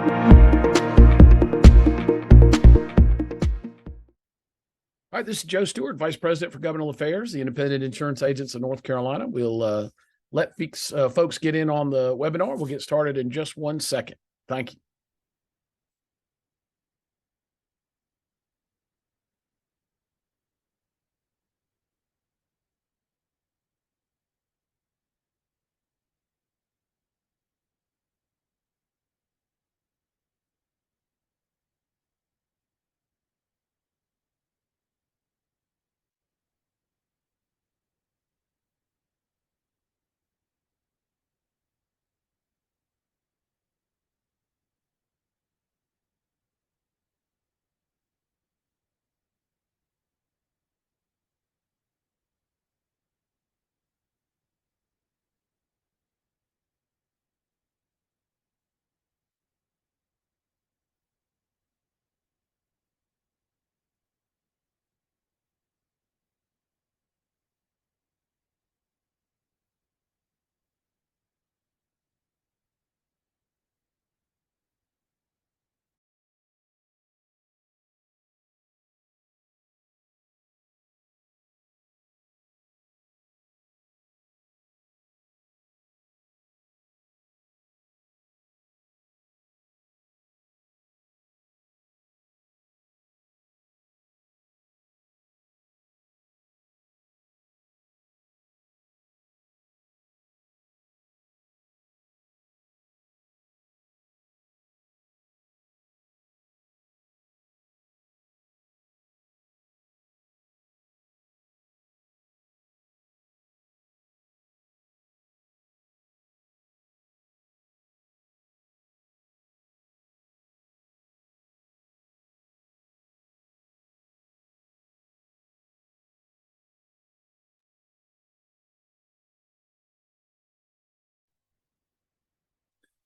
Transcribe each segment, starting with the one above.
All right, this is Joe Stewart, Vice President for Governmental Affairs, the Independent Insurance Agents of North Carolina. We'll let folks get in on the webinar. We'll get started in just 1 second. Thank you.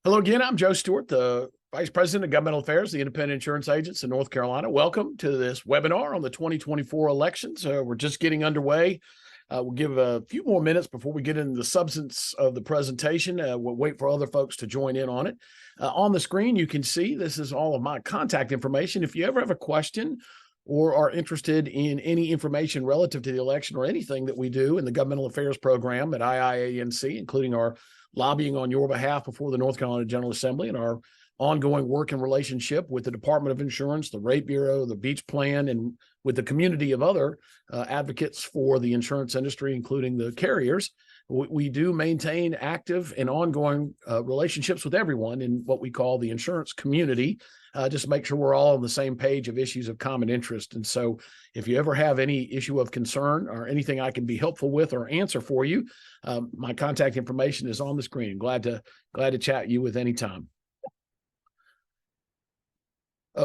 Hello again. I'm Joe Stewart, the Vice President of Governmental Affairs, the Independent Insurance Agents in North Carolina. Welcome to this webinar on the 2024 elections. We're just getting underway. We'll give a few more minutes before we get into the substance of the presentation. We'll wait for other folks to join in on it. On the screen, you can see this is all of my contact information. If you ever have a question or are interested in any information relative to the election or anything that we do in the Governmental Affairs program at IIANC, including our lobbying on your behalf before the North Carolina General Assembly and our ongoing work and relationship with the Department of Insurance, the Rate Bureau, the Beach Plan, and with the community of other advocates for the insurance industry, including the carriers. We do maintain active and ongoing relationships with everyone in what we call the insurance community, just to make sure we're all on the same page of issues of common interest. And so if you ever have any issue of concern or anything I can be helpful with or answer for you, my contact information is on the screen. Glad to chat you with any time.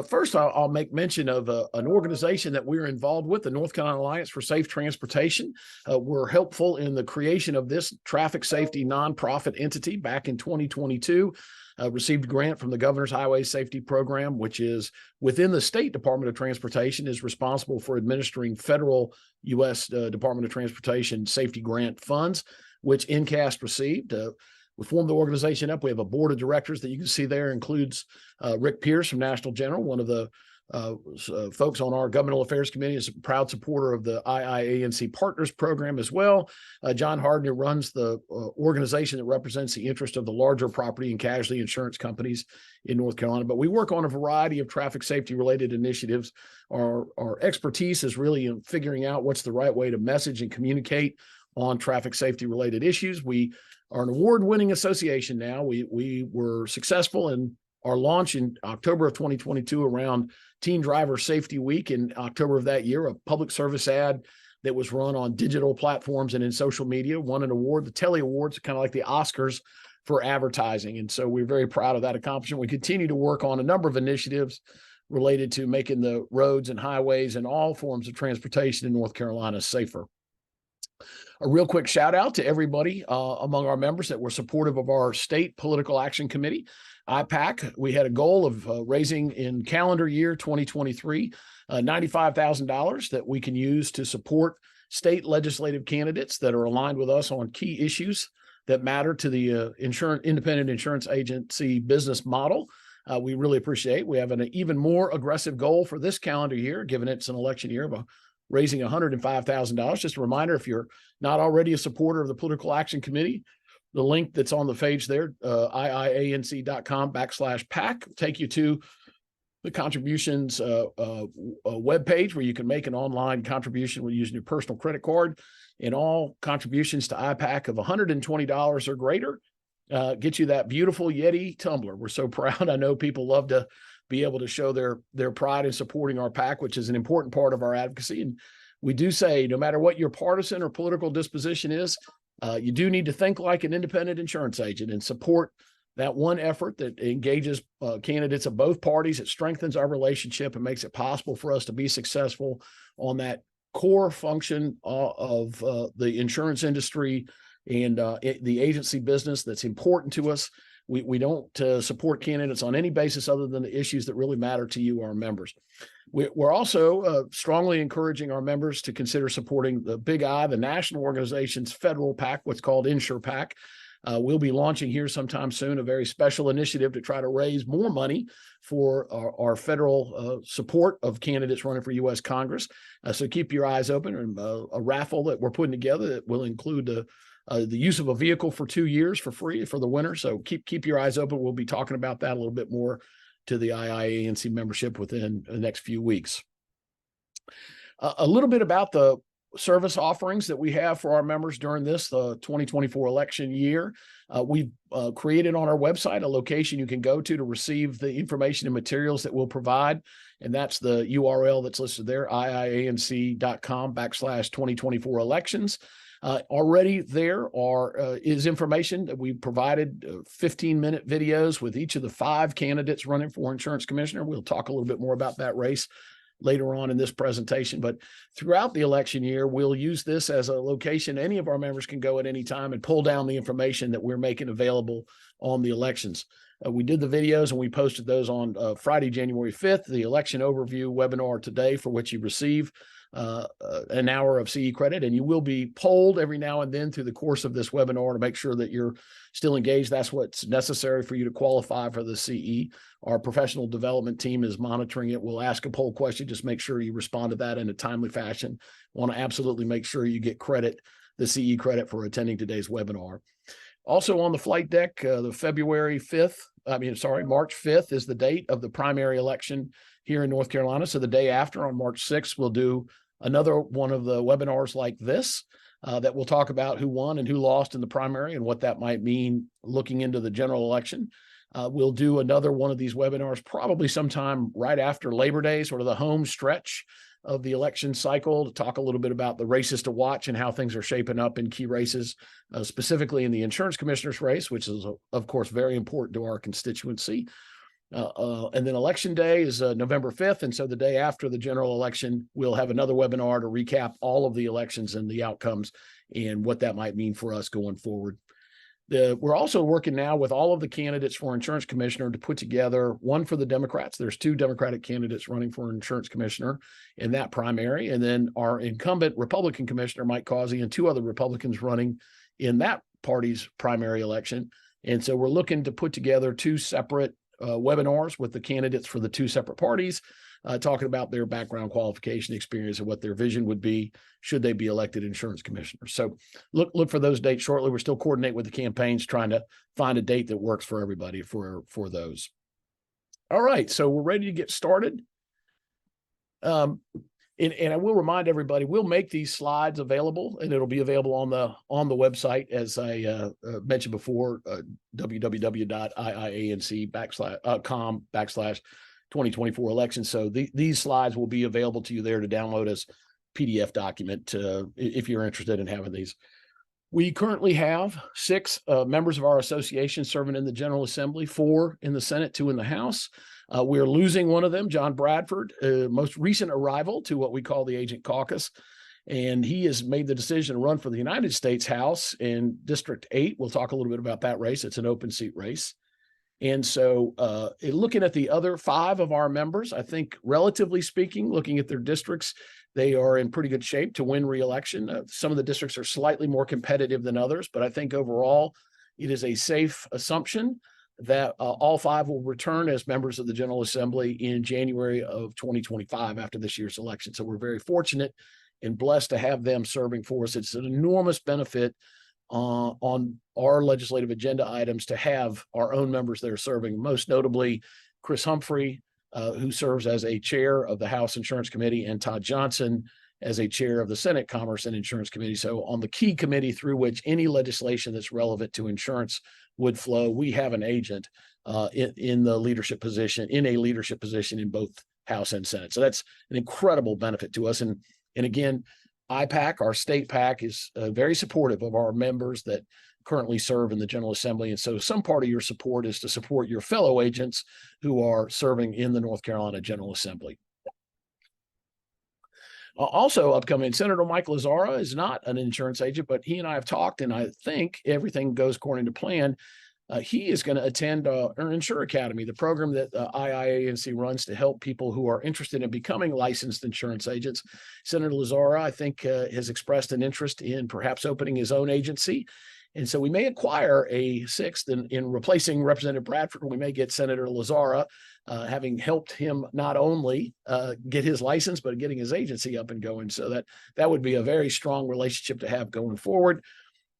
First, I'll make mention of an organization that we're involved with, the North Carolina Alliance for Safe Transportation. We're helpful in the creation of this traffic safety nonprofit entity back in 2022. Received a grant from the Governor's Highway Safety Program, which is within the State Department of Transportation, is responsible for administering federal U.S. Department of Transportation safety grant funds, which NCAST received. We formed the organization up. We have a board of directors that you can see there, includes Rick Pierce from National General, one of the folks on our Governmental Affairs Committee, is a proud supporter of the IIANC Partners Program as well. John Harden, who runs the organization that represents the interest of the larger property and casualty insurance companies in North Carolina. But we work on a variety of traffic safety related initiatives. Our expertise is really in figuring out what's the right way to message and communicate on traffic safety related issues. We are an award-winning association now. We were successful in our launch in October of 2022 around Teen Driver Safety Week in October of that year. A public service ad that was run on digital platforms and in social media won an award. The Telly Awards are kind of like the Oscars for advertising. And so we're very proud of that accomplishment. We continue to work on a number of initiatives related to making the roads and highways and all forms of transportation in North Carolina safer. A real quick shout out to everybody among our members that were supportive of our state political action committee, IPAC. We had a goal of raising in calendar year 2023 $95,000 that we can use to support state legislative candidates that are aligned with us on key issues that matter to the independent insurance agency business model. we really appreciate. We have an even more aggressive goal for this calendar year, given it's an election year, of raising $105,000. Just a reminder, if you're not already a supporter of the Political Action Committee, the link that's on the page there, iianc.com/PAC, take you to the contributions webpage where you can make an online contribution using your personal credit card. And all contributions to IPAC of $120 or greater get you that beautiful Yeti tumbler. We're so proud. I know people love to be able to show their pride in supporting our PAC, which is an important part of our advocacy. And we do say, no matter what your partisan or political disposition is, you do need to think like an independent insurance agent and support that one effort that engages candidates of both parties. It strengthens our relationship and makes it possible for us to be successful on that core function of the insurance industry and the agency business that's important to us. We don't support candidates on any basis other than the issues that really matter to you, our members. We're also strongly encouraging our members to consider supporting the Big I, the national organization's federal PAC, what's called InsurePAC. We'll be launching here sometime soon a very special initiative to try to raise more money for our federal support of candidates running for U.S. Congress. So keep your eyes open. And a raffle that we're putting together that will include the use of a vehicle for 2 years for free for the winner. So keep your eyes open. We'll be talking about that a little bit more to the IIANC membership within the next few weeks. A little bit about the service offerings that we have for our members during the 2024 election year. We've created on our website a location you can go to receive the information and materials that we'll provide. And that's the URL that's listed there, iianc.com/2024 elections. Already there is information that we provided 15-minute videos with each of the 5 candidates running for insurance commissioner. We'll talk a little bit more about that race later on in this presentation, but throughout the election year, we'll use this as a location any of our members can go at any time and pull down the information that we're making available on the elections. We did the videos and we posted those on Friday, January 5th, the election overview webinar today, for which you receive an hour of CE credit, and you will be polled every now and then through the course of this webinar to make sure that you're still engaged. That's what's necessary for you to qualify for the CE. Our professional development team is monitoring it. We'll ask a poll question. Just make sure you respond to that in a timely fashion. Want to absolutely make sure you get credit, the CE credit, for attending today's webinar. Also on the flight deck, the March 5th is the date of the primary election here in North Carolina. So the day after, on March 6th, we'll do another one of the webinars like this that will talk about who won and who lost in the primary and what that might mean looking into the general election. We'll do another one of these webinars probably sometime right after Labor Day, sort of the home stretch of the election cycle, to talk a little bit about the races to watch and how things are shaping up in key races, specifically in the insurance commissioner's race, which is, of course, very important to our constituency. And then election day is November 5th. And so the day after the general election, we'll have another webinar to recap all of the elections and the outcomes and what that might mean for us going forward. We're also working now with all of the candidates for insurance commissioner to put together one for the Democrats. There's 2 Democratic candidates running for insurance commissioner in that primary. And then our incumbent Republican commissioner, Mike Causey, and 2 other Republicans running in that party's primary election. And so we're looking to put together 2 separate webinars with the candidates for the 2 separate parties, talking about their background, qualification, experience, and what their vision would be should they be elected insurance commissioners. So look for those dates shortly. We're still coordinating with the campaigns, trying to find a date that works for everybody for those. All right, so we're ready to get started. And I will remind everybody, we'll make these slides available, and it'll be available on the website, as I mentioned before, www.iianc.com/2024 elections. So these slides will be available to you there to download as PDF document if you're interested in having these. We currently have 6 members of our association serving in the General Assembly, 4 in the Senate, 2 in the House. We're losing one of them, John Bradford, most recent arrival to what we call the Agent Caucus. And he has made the decision to run for the United States House in District 8. We'll talk a little bit about that race. It's an open seat race. And so looking at the other 5 of our members, I think, relatively speaking, looking at their districts, they are in pretty good shape to win re-election. Some of the districts are slightly more competitive than others, but I think overall it is a safe assumption that all 5 will return as members of the General Assembly in January of 2025 after this year's election. So we're very fortunate and blessed to have them serving for us. It's an enormous benefit on our legislative agenda items to have our own members there serving, most notably Chris Humphrey, who serves as a chair of the House Insurance Committee, and Todd Johnson as a chair of the Senate Commerce and Insurance Committee. So on the key committee through which any legislation that's relevant to insurance would flow, we have an agent in the leadership position, in both House and Senate. So that's an incredible benefit to us. And again, IPAC, our state PAC, is very supportive of our members that currently serve in the General Assembly. And so some part of your support is to support your fellow agents who are serving in the North Carolina General Assembly. Also upcoming, Senator Mike Lazzara is not an insurance agent, but he and I have talked, and I think everything goes according to plan. He is going to attend our Insure Academy, the program that IIANC runs to help people who are interested in becoming licensed insurance agents. Senator Lazzara, I think, has expressed an interest in perhaps opening his own agency. And so we may acquire a 6th in replacing Representative Bradford. We may get Senator Lazzara, having helped him not only get his license, but getting his agency up and going. So that would be a very strong relationship to have going forward.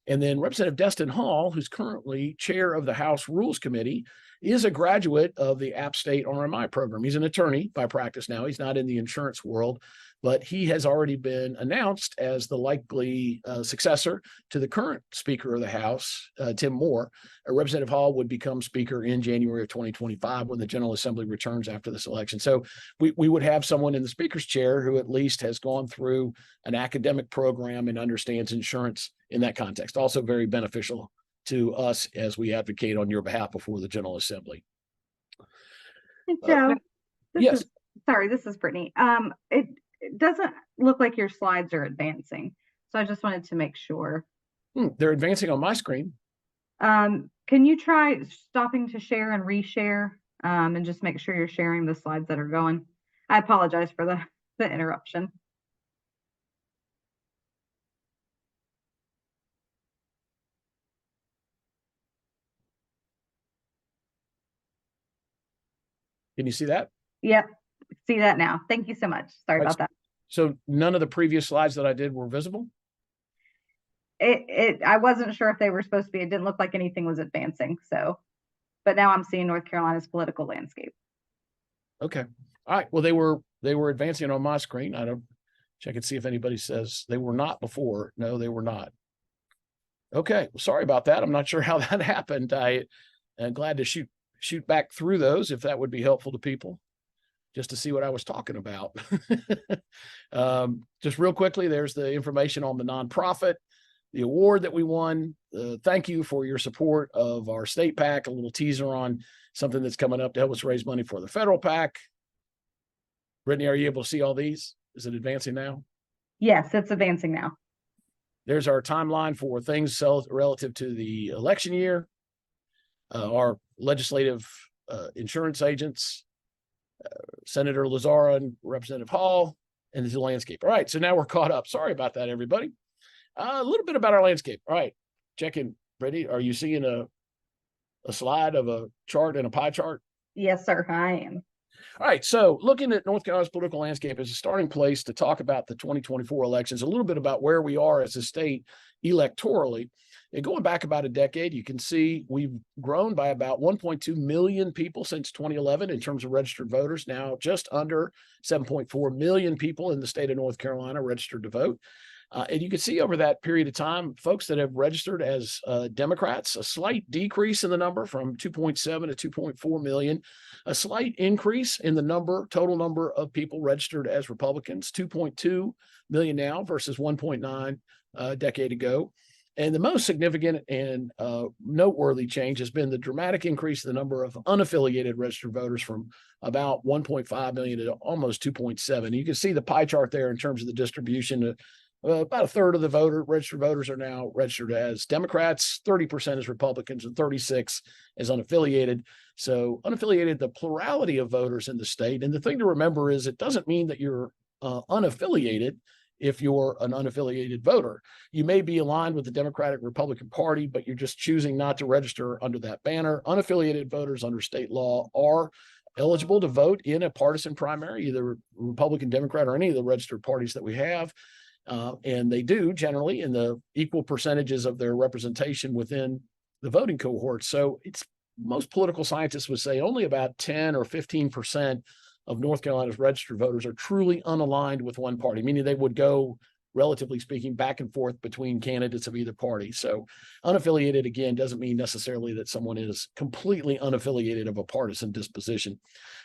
And then Representative Destin Hall, who's currently chair of the House Rules Committee, is a graduate of the App State RMI program. He's an attorney by practice now. He's not in the insurance world, but he has already been announced as the likely successor to the current Speaker of the House, Tim Moore. Representative Hall would become Speaker in January of 2025 when the General Assembly returns after this election. So we would have someone in the Speaker's chair who at least has gone through an academic program and understands insurance in that context. Also very beneficial to us as we advocate on your behalf before the General Assembly. Joe, yes. This is Brittany. It doesn't look like your slides are advancing, so I just wanted to make sure. They're advancing on my screen. Can you try stopping to share and reshare, and just make sure you're sharing the slides that are going? I apologize for the interruption. Can you see that? Yep. See that now. Thank you so much. Sorry about that. So none of the previous slides that I did were visible? I wasn't sure if they were supposed to be. It didn't look like anything was advancing. So, but now I'm seeing North Carolina's political landscape. Okay. All right. Well, they were advancing on my screen. I don't check and see if anybody says they were not before. No, they were not. Okay. Well, sorry about that. I'm not sure how that happened. I'm glad to shoot back through those if that would be helpful to people, just to see what I was talking about. Just real quickly, there's the information on the nonprofit, the award that we won. Thank you for your support of our state PAC, a little teaser on something that's coming up to help us raise money for the federal PAC. Brittany, are you able to see all these? Is it advancing now? Yes, it's advancing now. There's our timeline for things relative to the election year. Our legislative insurance agents, Senator Lazzara and Representative Hall, and the landscape. All right, so now we're caught up. Sorry about that, everybody. A little bit about our landscape. All right, check in. Brittany, are you seeing a slide of a chart and a pie chart? Yes, sir, I am. All right, so looking at North Carolina's political landscape as a starting place to talk about the 2024 elections, a little bit about where we are as a state electorally. And going back about a decade, you can see we've grown by about 1.2 million people since 2011 in terms of registered voters. Now just under 7.4 million people in the state of North Carolina registered to vote. And you can see over that period of time, folks that have registered as Democrats, a slight decrease in the number from 2.7 to 2.4 million, a slight increase in the total number of people registered as Republicans, 2.2 million now versus 1.9 a decade ago. And the most significant and noteworthy change has been the dramatic increase in the number of unaffiliated registered voters from about 1.5 million to almost 2.7. You can see the pie chart there in terms of the distribution. About a third of the registered voters are now registered as Democrats, 30% as Republicans, and 36% as unaffiliated. So unaffiliated, the plurality of voters in the state. And the thing to remember is it doesn't mean that you're unaffiliated. if you're an unaffiliated voter. You may be aligned with the Democratic Republican Party, but you're just choosing not to register under that banner. Unaffiliated voters under state law are eligible to vote in a partisan primary, either Republican, Democrat, or any of the registered parties that we have. And they do generally in the equal percentages of their representation within the voting cohort. So it's most political scientists would say only about 10 or 15% of North Carolina's registered voters are truly unaligned with one party, meaning they would go, relatively speaking, back and forth between candidates of either party. So unaffiliated, again, doesn't mean necessarily that someone is completely unaffiliated of a partisan disposition.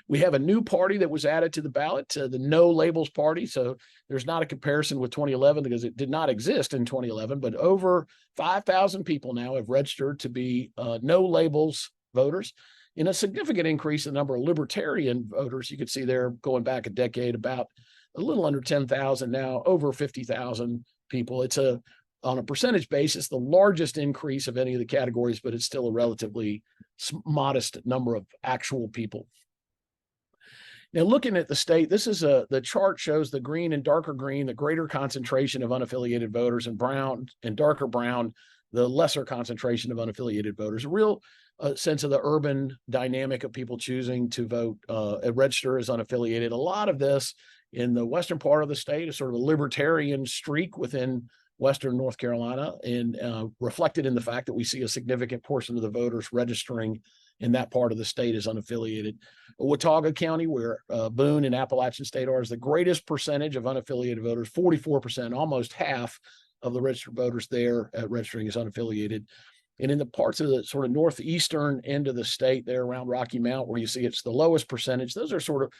We have a new party that was added to the ballot, the No Labels Party. So there's not a comparison with 2011 because it did not exist in 2011, but over 5,000 people now have registered to be No Labels voters, in a significant increase in the number of libertarian voters. You could see there going back a decade, about a little under 10,000, now over 50,000 people. It's on a percentage basis, the largest increase of any of the categories, but it's still a relatively modest number of actual people. Now, looking at the state, this is the chart shows the green and darker green, the greater concentration of unaffiliated voters, and brown and darker brown, the lesser concentration of unaffiliated voters. A real sense of the urban dynamic of people choosing to vote, register as unaffiliated. A lot of this in the western part of the state is sort of a libertarian streak within Western North Carolina, and reflected in the fact that we see a significant portion of the voters registering in that part of the state as unaffiliated. Watauga County, where Boone and Appalachian State are, is the greatest percentage of unaffiliated voters, 44%, almost half of the registered voters there registering as unaffiliated. And in the parts of the sort of northeastern end of the state there around Rocky Mount, where you see it's the lowest percentage, those are sort of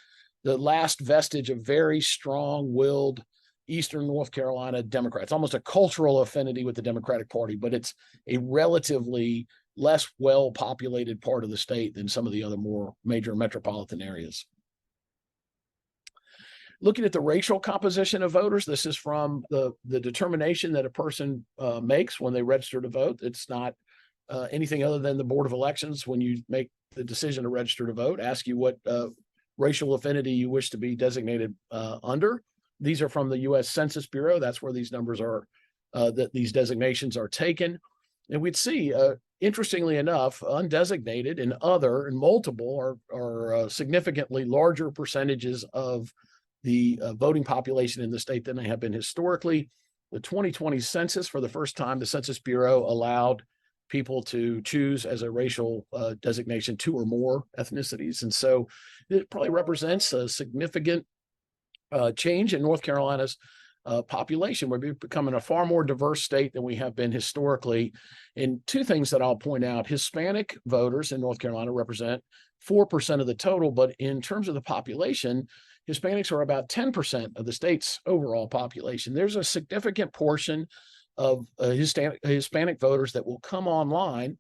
the last vestige of very strong-willed Eastern North Carolina Democrats, almost a cultural affinity with the Democratic Party, but it's a relatively less well-populated part of the state than some of the other more major metropolitan areas. Looking at the racial composition of voters, this is from the determination that a person makes when they register to vote. It's not anything other than the Board of Elections, when you make the decision to register to vote, ask you what racial affinity you wish to be designated under. These are from the U.S. Census Bureau. That's where these numbers are, that these designations are taken. And we'd see, interestingly enough, undesignated and other and multiple are significantly larger percentages of the voting population in the state than they have been historically. The 2020 census, for the first time, the Census Bureau allowed people to choose as a racial designation 2 or more ethnicities. And so it probably represents a significant change in North Carolina's population. We're becoming a far more diverse state than we have been historically. And two things that I'll point out: Hispanic voters in North Carolina represent 4% of the total, but in terms of the population, Hispanics are about 10% of the state's overall population. There's a significant portion of Hispanic voters that will come online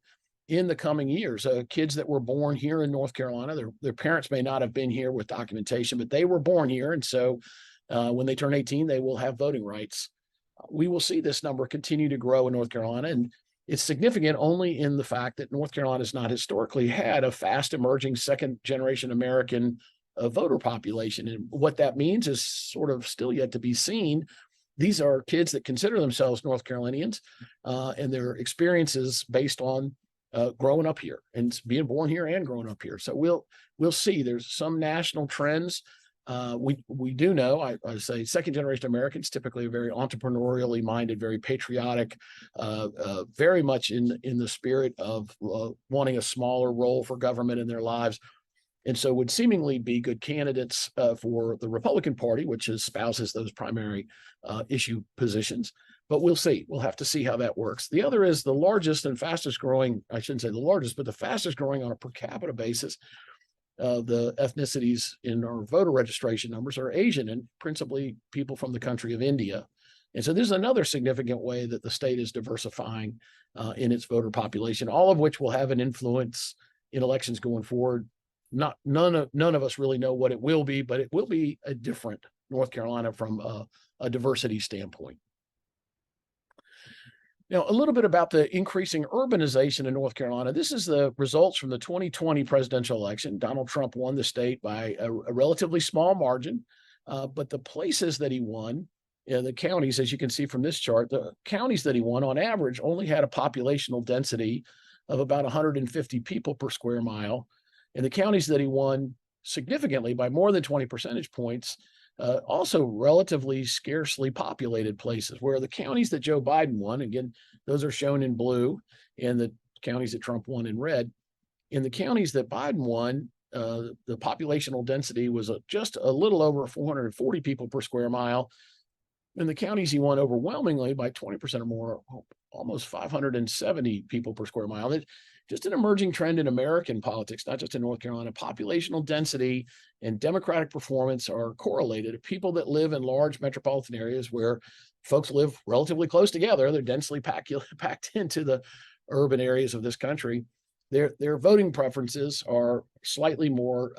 in the coming years. Kids that were born here in North Carolina, their parents may not have been here with documentation, but they were born here. And so when they turn 18, they will have voting rights. We will see this number continue to grow in North Carolina. And it's significant only in the fact that North Carolina has not historically had a fast emerging second generation American voter population. And what that means is sort of still yet to be seen. These are kids that consider themselves North Carolinians, and their experiences based on growing up here and being born here and growing up here. So we'll see. There's some national trends. We do know, I say, second generation Americans typically are very entrepreneurially minded, very patriotic, very much in the spirit of wanting a smaller role for government in their lives. And so would seemingly be good candidates for the Republican Party, which espouses those primary issue positions. But we'll see. We'll have to see how that works. The other is the largest and fastest growing, I shouldn't say the largest, but the fastest growing on a per capita basis. The ethnicities in our voter registration numbers are Asian, and principally people from the country of India. And so there's another significant way that the state is diversifying in its voter population, all of which will have an influence in elections going forward. None of us really know what it will be, but it will be a different North Carolina from a diversity standpoint. Now, a little bit about the increasing urbanization in North Carolina. This is the results from the 2020 presidential election. Donald Trump won the state by a relatively small margin, but the places that he won the counties, as you can see from this chart, the counties that he won on average only had a populational density of about 150 people per square mile. And the counties that he won significantly by more than 20 percentage points, also relatively scarcely populated places, where the counties that Joe Biden won, again, those are shown in blue, and the counties that Trump won in red. In the counties that Biden won, the populational density was just a little over 440 people per square mile. In the counties he won overwhelmingly by 20% or more, almost 570 people per square mile. It's just an emerging trend in American politics, not just in North Carolina. Populational density and Democratic performance are correlated. People that live in large metropolitan areas where folks live relatively close together, they're densely packed into the urban areas of this country. Their voting preferences are slightly more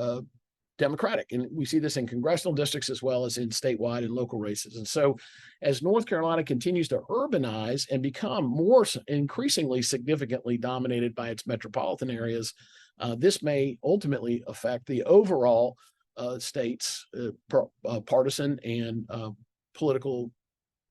Democratic. And we see this in congressional districts as well as in statewide and local races. And so as North Carolina continues to urbanize and become more increasingly significantly dominated by its metropolitan areas, this may ultimately affect the overall state's partisan and political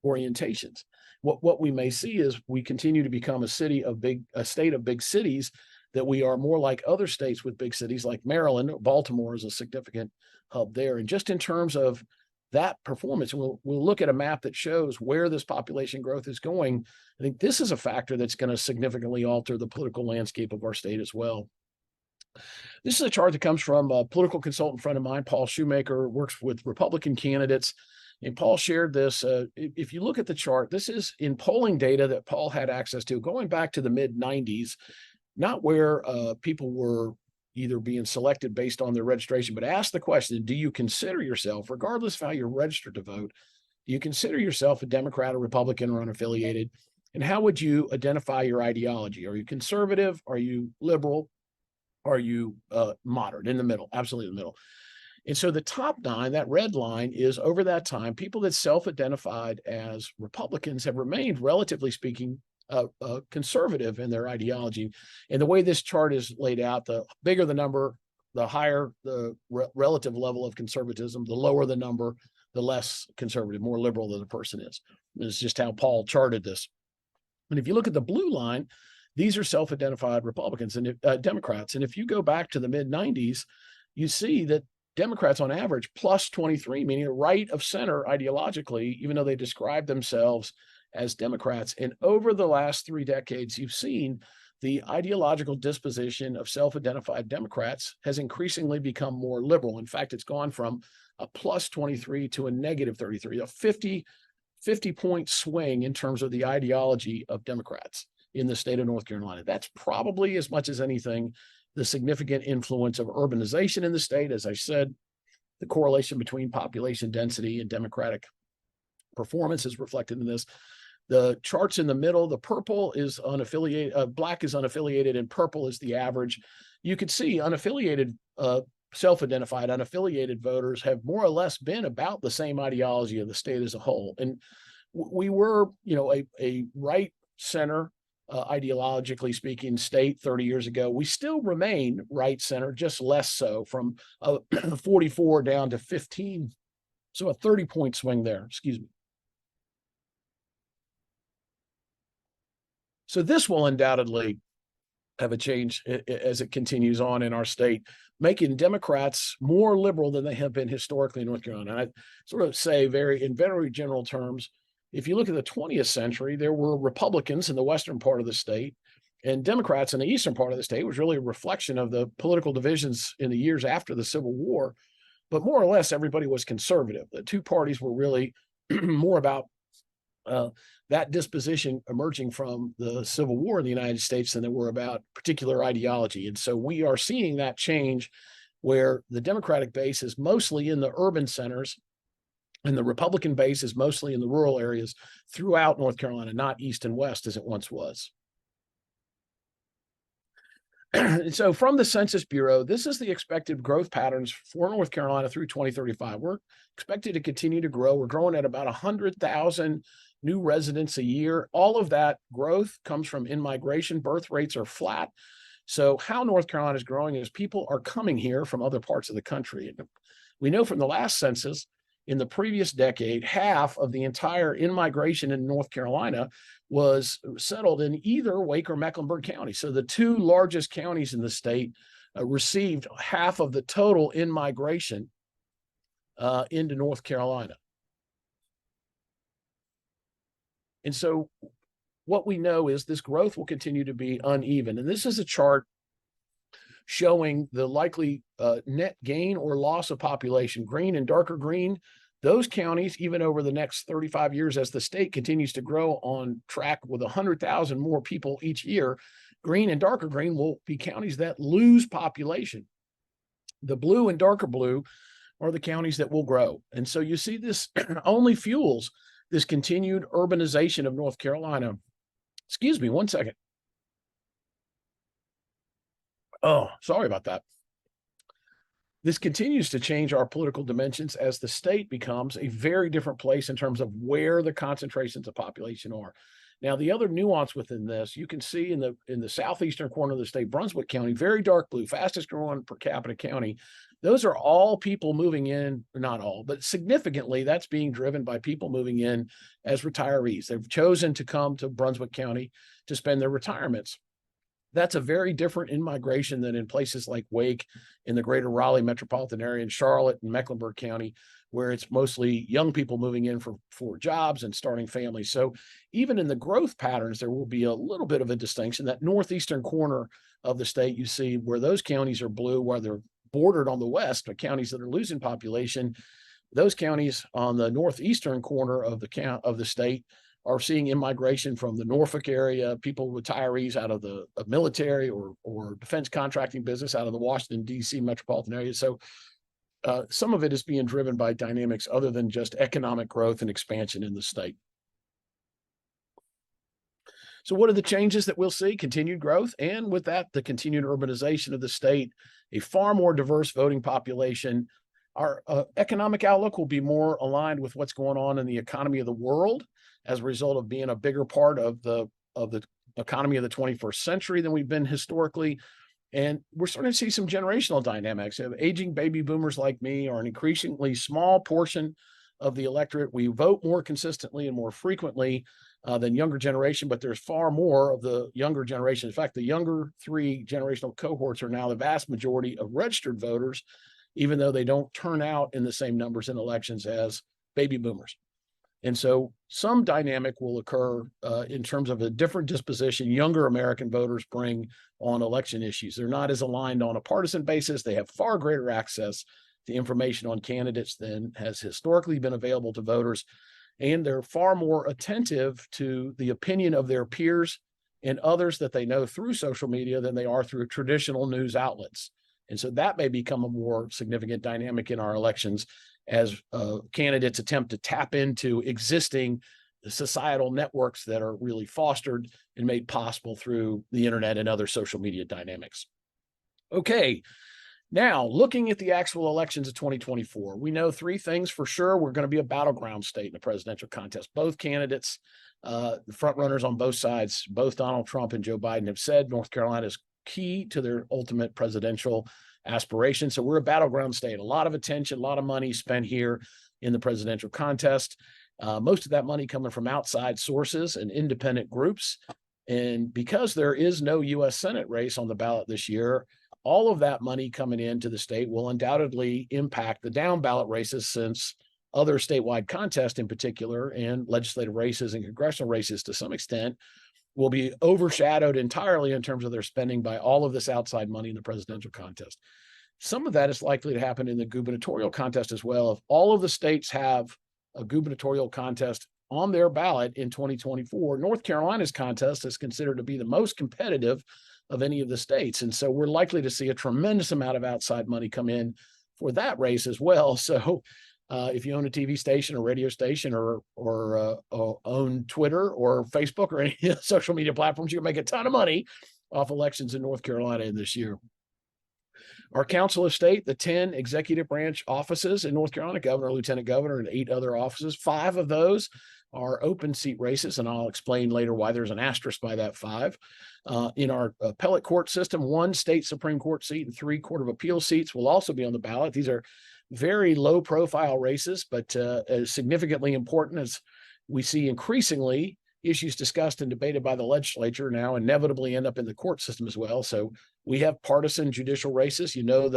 orientations. What we may see is we continue to become a state of big cities, that we are more like other states with big cities like Maryland. Baltimore is a significant hub there. And just in terms of that performance, we'll look at a map that shows where this population growth is going. I think this is a factor that's going to significantly alter the political landscape of our state as well. This is a chart that comes from a political consultant friend of mine, Paul Shoemaker, works with Republican candidates. And Paul shared this. If you look at the chart, this is in polling data that Paul had access to going back to the mid-90s. Not where people were either being selected based on their registration, but ask the question, do you consider yourself, regardless of how you're registered to vote, do you consider yourself a Democrat, or Republican, or unaffiliated? And how would you identify your ideology? Are you conservative? Are you liberal? Are you moderate, in the middle, absolutely in the middle? And so the top 9, that red line, is over that time, people that self-identified as Republicans have remained, relatively speaking, conservative in their ideology. And the way this chart is laid out, the bigger the number, the higher the relative level of conservatism, the lower the number, the less conservative, more liberal that the person is. It's just how Paul charted this. And if you look at the blue line, these are self-identified Republicans and Democrats. And if you go back to the mid-90s, you see that Democrats on average plus 23, meaning right of center ideologically, even though they describe themselves as Democrats. And over the last 3 decades, you've seen the ideological disposition of self-identified Democrats has increasingly become more liberal. In fact, it's gone from a plus 23 to a negative 33, a 50-point swing in terms of the ideology of Democrats in the state of North Carolina. That's probably, as much as anything, the significant influence of urbanization in the state. As I said, the correlation between population density and Democratic performance is reflected in this. The charts in the middle, the purple is unaffiliated, black is unaffiliated, and purple is the average. You could see unaffiliated, self-identified, unaffiliated voters have more or less been about the same ideology of the state as a whole. And we were, a right center, ideologically speaking, state 30 years ago. We still remain right center, just less so, from 44 down to 15. So a 30-point swing there, excuse me. So this will undoubtedly have a change as it continues on in our state, making Democrats more liberal than they have been historically in North Carolina. And I sort of say in very general terms, if you look at the 20th century, there were Republicans in the western part of the state and Democrats in the eastern part of the state. It was really a reflection of the political divisions in the years after the Civil War. But more or less, everybody was conservative. The two parties were really more about that disposition emerging from the Civil War in the United States than they were about particular ideology. And so we are seeing that change where the Democratic base is mostly in the urban centers and the Republican base is mostly in the rural areas throughout North Carolina, not east and west as it once was. And so from the Census Bureau, this is the expected growth patterns for North Carolina through 2035. We're expected to continue to grow. We're growing at about 100,000 new residents a year. All of that growth comes from in-migration. Birth rates are flat. So how North Carolina is growing is people are coming here from other parts of the country. And we know from the last census, in the previous decade, half of the entire in-migration in North Carolina was settled in either Wake or Mecklenburg County. So the two largest counties in the state received half of the total in-migration into North Carolina. And so what we know is this growth will continue to be uneven. And this is a chart showing the likely net gain or loss of population. Green and darker green, those counties, even over the next 35 years, as the state continues to grow on track with 100,000 more people each year, green and darker green will be counties that lose population. The blue and darker blue are the counties that will grow. And so you see this only fuels this continued urbanization of North Carolina. Excuse me, 1 second. Oh, sorry about that. This continues to change our political dimensions as the state becomes a very different place in terms of where the concentrations of population are. Now, the other nuance within this, you can see in the southeastern corner of the state, Brunswick County, very dark blue, fastest growing per capita county. Those are all people moving in, not all, but significantly, that's being driven by people moving in as retirees. They've chosen to come to Brunswick County to spend their retirements. That's a very different in-migration than in places like Wake, in the greater Raleigh metropolitan area, in Charlotte and Mecklenburg County, where it's mostly young people moving in for jobs and starting families. So even in the growth patterns, there will be a little bit of a distinction. That northeastern corner of the state, you see where those counties are blue, where they're bordered on the west, but counties that are losing population. Those counties on the northeastern corner of the state are seeing immigration from the Norfolk area, people, retirees out of the military or defense contracting business out of the Washington, D.C. metropolitan area. So some of it is being driven by dynamics other than just economic growth and expansion in the state. So what are the changes that we'll see? Continued growth, and with that, the continued urbanization of the state, a far more diverse voting population. Our economic outlook will be more aligned with what's going on in the economy of the world as a result of being a bigger part of the economy of the 21st century than we've been historically. And we're starting to see some generational dynamics. Aging baby boomers like me are an increasingly small portion of the electorate. We vote more consistently and more frequently than younger generation, but there's far more of the younger generation. In fact, the younger three generational cohorts are now the vast majority of registered voters, even though they don't turn out in the same numbers in elections as baby boomers. And so some dynamic will occur in terms of a different disposition younger American voters bring on election issues. They're not as aligned on a partisan basis. They have far greater access to information on candidates than has historically been available to voters. And they're far more attentive to the opinion of their peers and others that they know through social media than they are through traditional news outlets. And so that may become a more significant dynamic in our elections as candidates attempt to tap into existing societal networks that are really fostered and made possible through the internet and other social media dynamics. Okay, now looking at the actual elections of 2024, we know three things for sure. We're going to be a battleground state in the presidential contest. Both candidates, the front runners on both sides, both Donald Trump and Joe Biden, have said North Carolina is key to their ultimate presidential aspiration. So we're a battleground state. A lot of attention, a lot of money spent here in the presidential contest. Most of that money coming from outside sources and independent groups. And because there is no U.S. Senate race on the ballot this year, all of that money coming into the state will undoubtedly impact the down ballot races, since other statewide contests in particular, and legislative races and congressional races to some extent, will be overshadowed entirely in terms of their spending by all of this outside money in the presidential contest. Some of that is likely to happen in the gubernatorial contest as well. If all of the states have a gubernatorial contest on their ballot in 2024, North Carolina's contest is considered to be the most competitive of any of the states. And so we're likely to see a tremendous amount of outside money come in for that race as well. So if you own a TV station or radio station or own Twitter or Facebook or any social media platforms, you can make a ton of money off elections in North Carolina in this year. Our Council of State, the 10 executive branch offices in North Carolina, governor, lieutenant governor, and 8 other offices. 5 of those are open seat races, and I'll explain later why there's an asterisk by that 5. In our appellate court system, 1 state Supreme Court seat and 3 Court of Appeal seats will also be on the ballot. These are very low profile races, but significantly important as we see increasingly issues discussed and debated by the legislature now inevitably end up in the court system as well. So we have partisan judicial races. You know,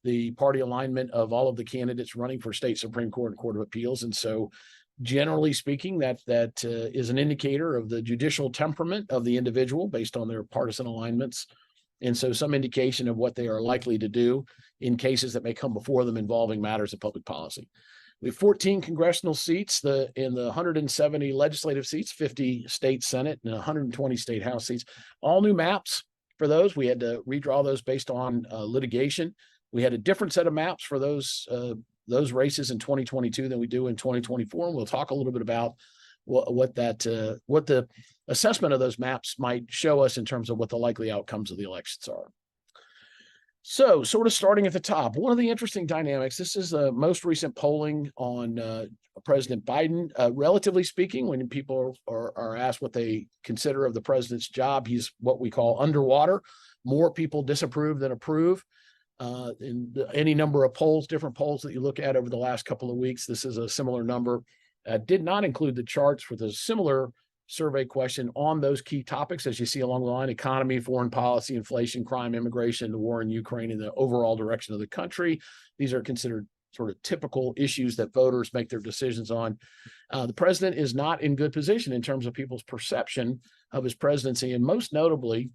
the party alignment of all of the candidates running for state Supreme Court and Court of Appeals. And so generally speaking, that is an indicator of the judicial temperament of the individual based on their partisan alignments. And so some indication of what they are likely to do in cases that may come before them involving matters of public policy. We have 14 congressional seats in the 170 legislative seats, 50 state Senate, and 120 state House seats. All new maps for those. We had to redraw those based on litigation. We had a different set of maps for those races in 2022 than we do in 2024. And we'll talk a little bit about what the assessment of those maps might show us in terms of what the likely outcomes of the elections are. So sort of starting at the top, one of the interesting dynamics, this is the most recent polling on President Biden. Relatively speaking, when people are asked what they consider of the president's job, he's what we call underwater. More people disapprove than approve. In any number of polls, different polls that you look at over the last couple of weeks, this is a similar number. Did not include the charts for the similar survey question on those key topics, as you see along the line: economy, foreign policy, inflation, crime, immigration, the war in Ukraine, and the overall direction of the country. These are considered sort of typical issues that voters make their decisions on. The president is not in good position in terms of people's perception of his presidency. And most notably,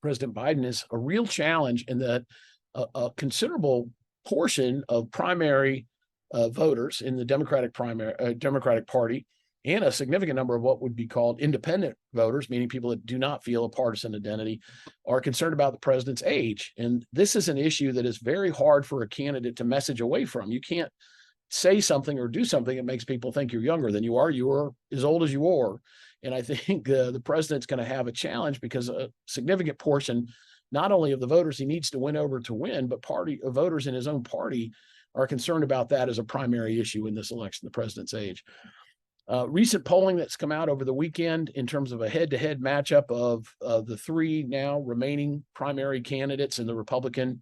President Biden is a real challenge in that a considerable portion of primary voters in the Democratic Party, and a significant number of what would be called independent voters, meaning people that do not feel a partisan identity, are concerned about the president's age. And this is an issue that is very hard for a candidate to message away from. You can't say something or do something that makes people think you're younger than you are. You are as old as you are. And I think the president's going to have a challenge because a significant portion, not only of the voters he needs to win over to win, but voters in his own party are concerned about that as a primary issue in this election, the president's age. Recent polling that's come out over the weekend in terms of a head-to-head matchup of the 3 now remaining primary candidates in the Republican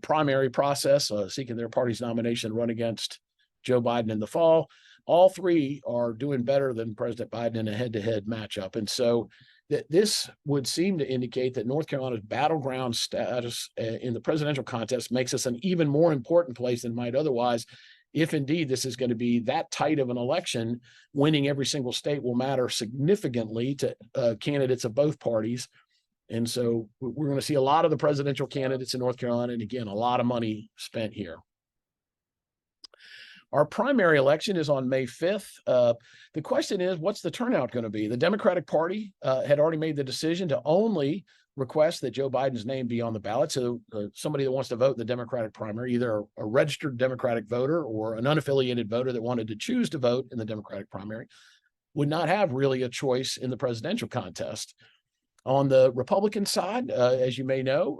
primary process, seeking their party's nomination, run against Joe Biden in the fall. All 3 are doing better than President Biden in a head-to-head matchup. And so this would seem to indicate that North Carolina's battleground status in the presidential contest makes us an even more important place than might otherwise. If indeed this is going to be that tight of an election, winning every single state will matter significantly to candidates of both parties. And so we're going to see a lot of the presidential candidates in North Carolina. And again, a lot of money spent here. Our primary election is on May 5th. The question is, what's the turnout going to be? The Democratic Party had already made the decision to only request that Joe Biden's name be on the ballot. So somebody that wants to vote in the Democratic primary, either a registered Democratic voter or an unaffiliated voter that wanted to choose to vote in the Democratic primary, would not have really a choice in the presidential contest. On the Republican side, as you may know,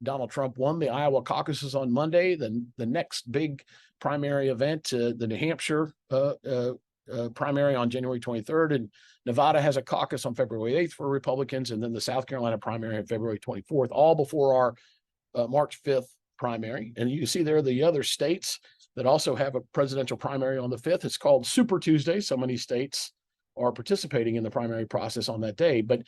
Donald Trump won the Iowa caucuses on Monday. Then the next big primary event, the New Hampshire primary on January 23rd, and Nevada has a caucus on February 8th for Republicans, and then the South Carolina primary on February 24th, all before our March 5th primary. And you see there the other states that also have a presidential primary on the 5th. It's called Super Tuesday. So many states are participating in the primary process on that day. But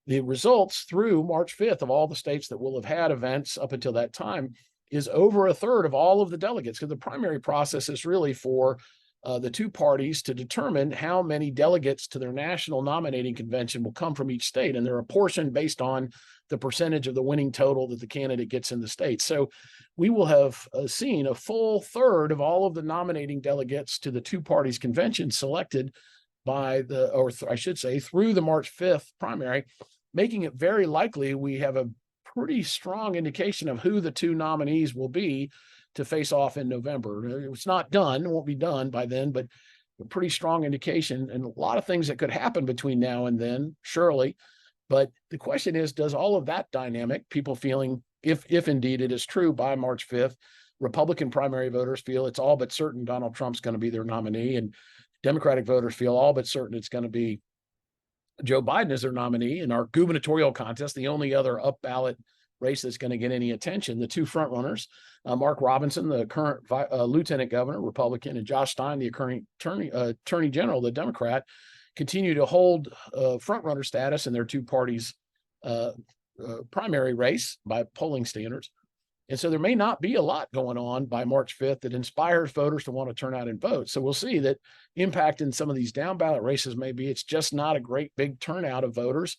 the results through March 5th of all the states that will have had events up until that time is over a third of all of the delegates, because the primary process is really for the 2 parties to determine how many delegates to their national nominating convention will come from each state. And they're apportioned based on the percentage of the winning total that the candidate gets in the state. So we will have seen a full third of all of the nominating delegates to the 2 parties convention selected by through the March 5th primary, making it very likely we have a pretty strong indication of who the 2 nominees will be to face off in November. It's not done, it won't be done by then, but a pretty strong indication, and a lot of things that could happen between now and then, surely. But the question is, does all of that dynamic, people feeling if indeed it is true by March 5th, Republican primary voters feel it's all but certain Donald Trump's going to be their nominee, and Democratic voters feel all but certain it's going to be Joe Biden as their nominee. In our gubernatorial contest, the only other up ballot race that's going to get any attention, the two frontrunners, Mark Robinson, the current lieutenant governor, Republican, and Josh Stein, the current attorney general, the Democrat, continue to hold frontrunner status in their two parties' primary race by polling standards. And so there may not be a lot going on by March 5th that inspires voters to want to turn out and vote. So we'll see that impact in some of these down ballot races maybe it's just not a great big turnout of voters.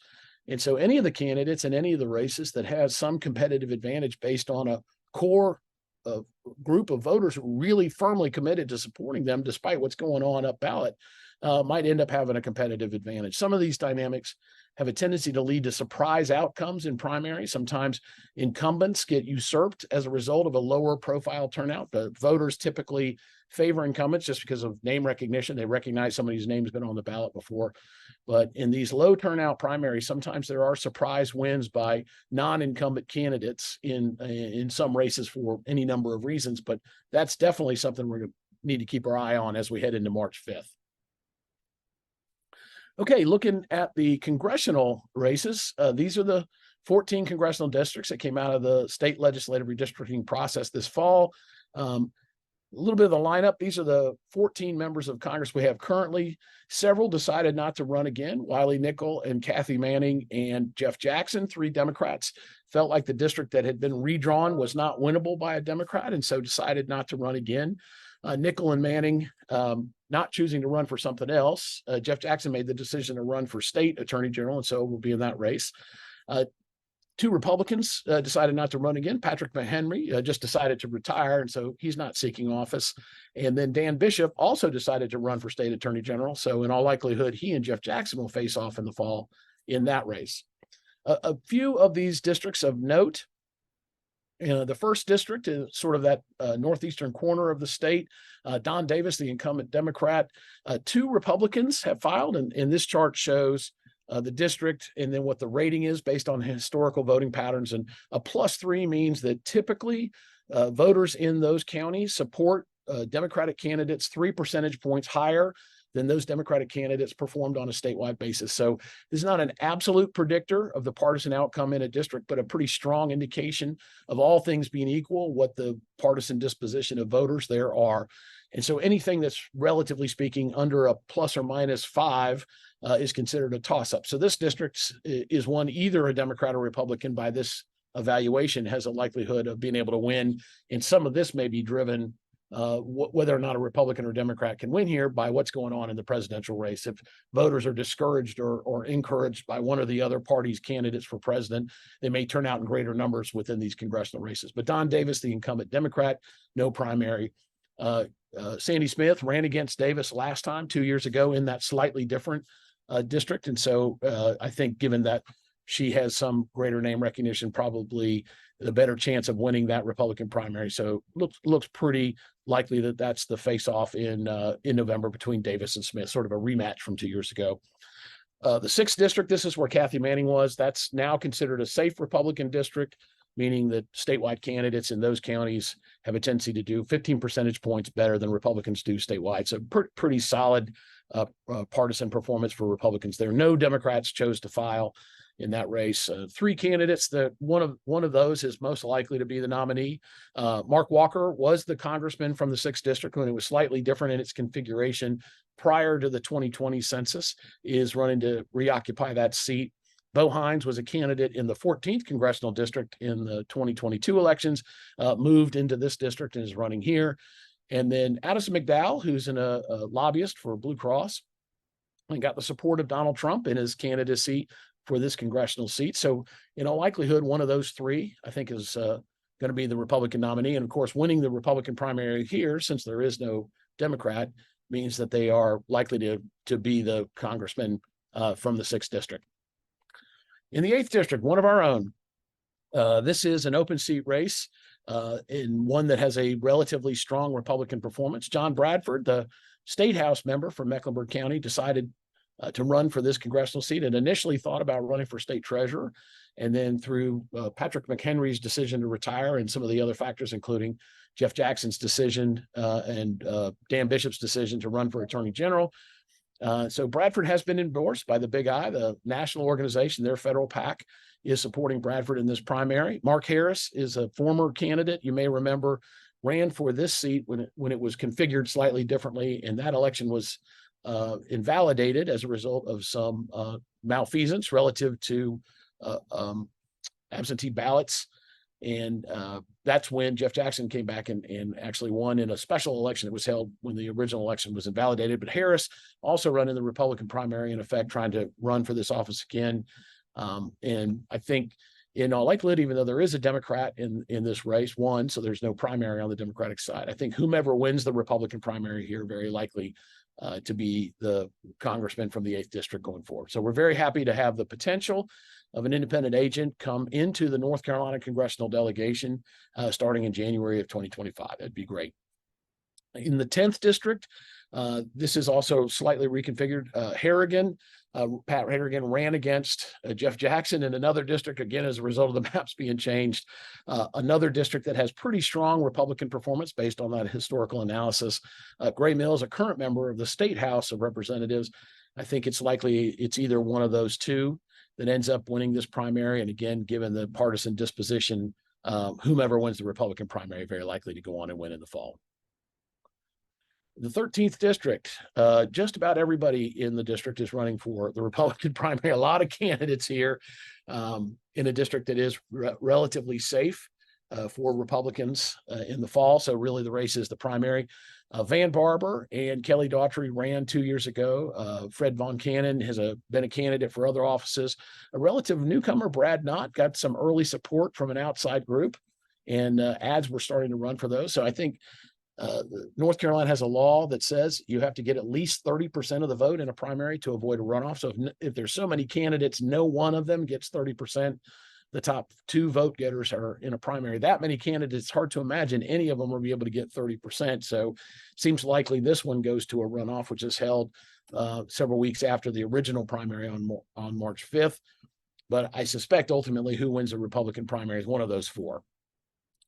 And so any of the candidates in any of the races that has some competitive advantage based on a core group of voters really firmly committed to supporting them despite what's going on up ballot might end up having a competitive advantage. Some of these dynamics have a tendency to lead to surprise outcomes in primaries. Sometimes incumbents get usurped as a result of a lower profile turnout. The voters typically favor incumbents just because of name recognition. They recognize somebody's name's been on the ballot before. But in these low turnout primaries, sometimes there are surprise wins by non-incumbent candidates in some races for any number of reasons. But that's definitely something we're going to need to keep our eye on as we head into March 5th. Okay, looking at the congressional races, these are the 14 congressional districts that came out of the state legislative redistricting process this fall. A little bit of the lineup. These are the 14 members of Congress we have currently. Several decided not to run again. Wiley Nickel and Kathy Manning and Jeff Jackson, 3 Democrats, felt like the district that had been redrawn was not winnable by a Democrat and so decided not to run again. Nickel and Manning not choosing to run for something else. Jeff Jackson made the decision to run for state attorney general, and so will be in that race. 2 Republicans decided not to run again. Patrick McHenry just decided to retire, and so he's not seeking office. And then Dan Bishop also decided to run for state attorney general. So in all likelihood, he and Jeff Jackson will face off in the fall in that race. A few of these districts of note. The first district is sort of that northeastern corner of the state. Don Davis, the incumbent Democrat. 2 Republicans have filed, and this chart shows the district and then what the rating is based on historical voting patterns. And a +3 means that typically voters in those counties support Democratic candidates 3 percentage points higher than those Democratic candidates performed on a statewide basis. So this is not an absolute predictor of the partisan outcome in a district, but a pretty strong indication of all things being equal, what the partisan disposition of voters there are. And so anything that's relatively speaking under a ±5 is considered a toss-up. So this district is one either a Democrat or Republican by this evaluation has a likelihood of being able to win. And some of this may be driven whether or not a Republican or Democrat can win here by what's going on in the presidential race. If voters are discouraged or encouraged by one or the other party's candidates for president, they may turn out in greater numbers within these congressional races. But Don Davis, the incumbent Democrat, no primary. Sandy Smith ran against Davis last time 2 years ago in that slightly different district. And so I think given that she has some greater name recognition, probably the better chance of winning that Republican primary. So looks pretty likely that that's the face-off in November between Davis and Smith, sort of a rematch from 2 years ago. The 6th district, this is where Kathy Manning was. That's now considered a safe Republican district, meaning that statewide candidates in those counties have a tendency to do 15 percentage points better than Republicans do statewide. So pretty solid partisan performance for Republicans there. No Democrats chose to file in that race. 3 candidates that one of those is most likely to be the nominee. Mark Walker was the congressman from the 6th district when it was slightly different in its configuration prior to the 2020 census, is running to reoccupy that seat. Bo Hines was a candidate in the 14th congressional district in the 2022 elections, moved into this district and is running here. And then Addison McDowell, who's a lobbyist for Blue Cross, and got the support of Donald Trump in his candidacy for this congressional seat. So in all likelihood, one of those 3, I think, is going to be the Republican nominee. And of course, winning the Republican primary here, since there is no Democrat, means that they are likely to be the congressman from the 6th district. In the 8th district, one of our own, this is an open seat race in one that has a relatively strong Republican performance. John Bradford, the state house member from Mecklenburg County, decided to run for this congressional seat, and initially thought about running for state treasurer. And then through Patrick McHenry's decision to retire and some of the other factors, including Jeff Jackson's decision and Dan Bishop's decision to run for attorney general. So Bradford has been endorsed by the Big I, the national organization. Their federal PAC is supporting Bradford in this primary. Mark Harris is a former candidate. You may remember ran for this seat when it was configured slightly differently, and that election was invalidated as a result of some malfeasance relative to absentee ballots. And that's when Jeff Jackson came back and actually won in a special election that was held when the original election was invalidated. But Harris also ran in the Republican primary, in effect, trying to run for this office again. And I think in all likelihood, even though there is a Democrat in this race, one, so there's no primary on the Democratic side, I think whomever wins the Republican primary here, very likely to be the congressman from the 8th district going forward. So we're very happy to have the potential of an independent agent come into the North Carolina congressional delegation starting in January of 2025. That'd be great. In the 10th district, this is also slightly reconfigured. Pat Harrigan ran against Jeff Jackson in another district, again, as a result of the maps being changed. Another district that has pretty strong Republican performance based on that historical analysis. Gray Mills, a current member of the State House of Representatives. I think it's likely it's either one of those two that ends up winning this primary. And again, given the partisan disposition, whomever wins the Republican primary, very likely to go on and win in the fall. The 13th district, just about everybody in the district is running for the Republican primary. A lot of candidates here in a district that is relatively safe for Republicans in the fall. So really the race is the primary. Van Barber and Kelly Daughtry ran 2 years ago. Fred Von Cannon has been a candidate for other offices. A relative newcomer, Brad Knott, got some early support from an outside group, and ads were starting to run for those. So I think North Carolina has a law that says you have to get at least 30% of the vote in a primary to avoid a runoff. So if there's so many candidates, no one of them gets 30%. The top 2 vote getters are in a primary. That many candidates, it's hard to imagine any of them will be able to get 30%. So it seems likely this one goes to a runoff, which is held several weeks after the original primary on March 5th. But I suspect ultimately who wins the Republican primary is one of those 4.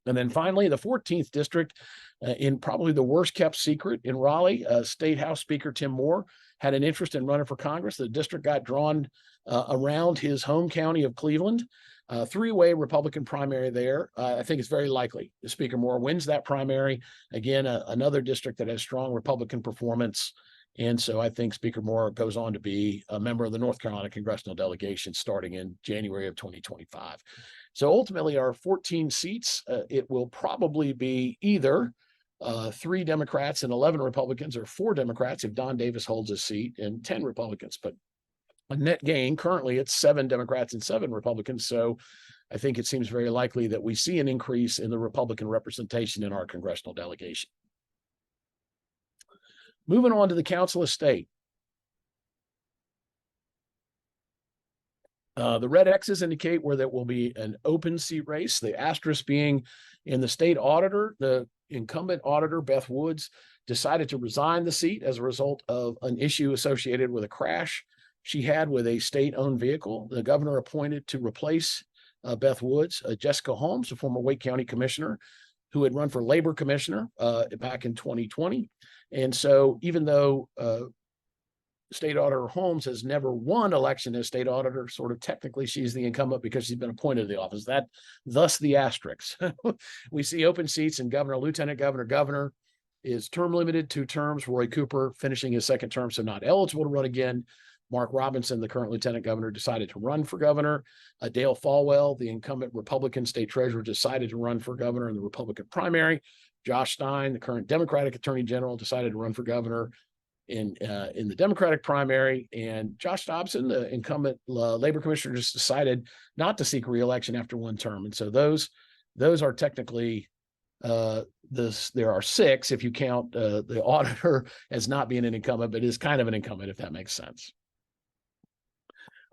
And then finally, the 14th district, in probably the worst kept secret in Raleigh, State House Speaker Tim Moore had an interest in running for Congress. The district got drawn around his home county of Cleveland. 3-way Republican primary there. I think it's very likely Speaker Moore wins that primary. Again, another district that has strong Republican performance. And so I think Speaker Moore goes on to be a member of the North Carolina congressional delegation starting in January of 2025. So ultimately, our 14 seats, it will probably be either 3 Democrats and 11 Republicans, or 4 Democrats if Don Davis holds his seat, and 10 Republicans. But a net gain, currently it's 7 Democrats and 7 Republicans. So I think it seems very likely that we see an increase in the Republican representation in our congressional delegation. Moving on to the Council of State. The red X's indicate where there will be an open seat race, the asterisk being in the state auditor. The incumbent auditor, Beth Woods, decided to resign the seat as a result of an issue associated with a crash she had with a state-owned vehicle. The governor appointed to replace Beth Woods, Jessica Holmes, a former Wake County commissioner who had run for labor commissioner back in 2020. And so even though State Auditor Holmes has never won election as state auditor, sort of technically she's the incumbent because she's been appointed to the office. That, thus the asterisks. We see open seats in governor, lieutenant governor. Governor is term limited, 2 terms. Roy Cooper finishing his 2nd term, so not eligible to run again. Mark Robinson, the current lieutenant governor, decided to run for governor. Dale Falwell, the incumbent Republican state treasurer, decided to run for governor in the Republican primary. Josh Stein, the current Democratic attorney general, decided to run for governor in the Democratic primary. And Josh Dobson, the incumbent labor commissioner, just decided not to seek re-election after 1 term. And so those are technically there are 6 if you count the auditor as not being an incumbent, but is kind of an incumbent, if that makes sense.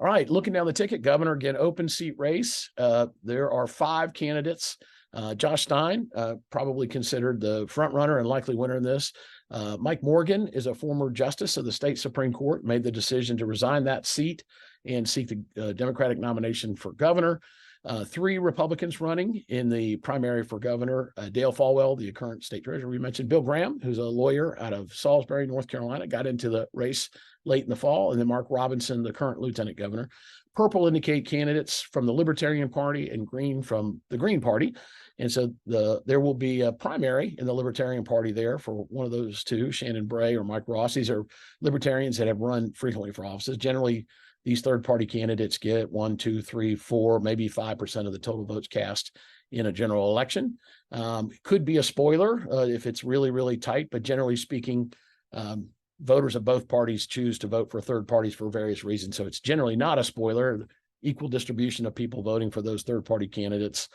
All right, looking down the ticket, governor, again, open seat race. There are 5 candidates Josh Stein, probably considered the front runner and likely winner in this. Mike Morgan is a former justice of the state Supreme Court, made the decision to resign that seat and seek the Democratic nomination for governor. 3 Republicans running in the primary for governor: Dale Folwell, the current state treasurer we mentioned; Bill Graham, who's a lawyer out of Salisbury, North Carolina, got into the race late in the fall; and then Mark Robinson, the current lieutenant governor. Purple indicate candidates from the Libertarian Party and green from the Green Party. And so there will be a primary in the Libertarian Party there for one of those two, Shannon Bray or Mike Ross. These are libertarians that have run frequently for offices. Generally, these third-party candidates get 1, 2, 3, 4, maybe 5% of the total votes cast in a general election. Could be a spoiler if it's really, really tight, but generally speaking, voters of both parties choose to vote for third parties for various reasons. So it's generally not a spoiler. Equal distribution of people voting for those third-party candidates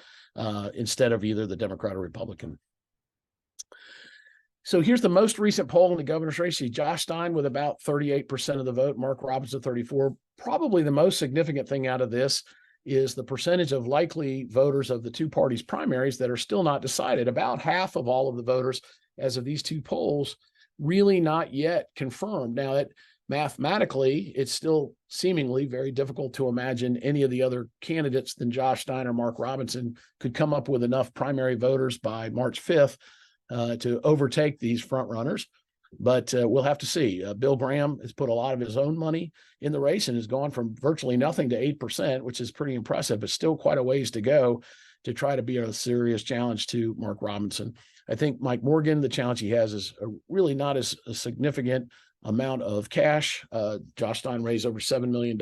instead of either the Democrat or Republican. So here's the most recent poll in the governor's race. Josh Stein with about 38% of the vote, Mark Robinson 34%. Probably the most significant thing out of this is the percentage of likely voters of the two parties' primaries that are still not decided. About half of all of the voters as of these two polls really not yet confirmed. Now, that mathematically, it's still seemingly very difficult to imagine any of the other candidates than Josh Stein or Mark Robinson could come up with enough primary voters by March 5th to overtake these front runners. But we'll have to see. Bill Graham has put a lot of his own money in the race and has gone from virtually nothing to 8%, which is pretty impressive, but still quite a ways to go to try to be a serious challenge to Mark Robinson. I think Mike Morgan, the challenge he has is really not as a significant amount of cash. Josh Stein raised over $7 million.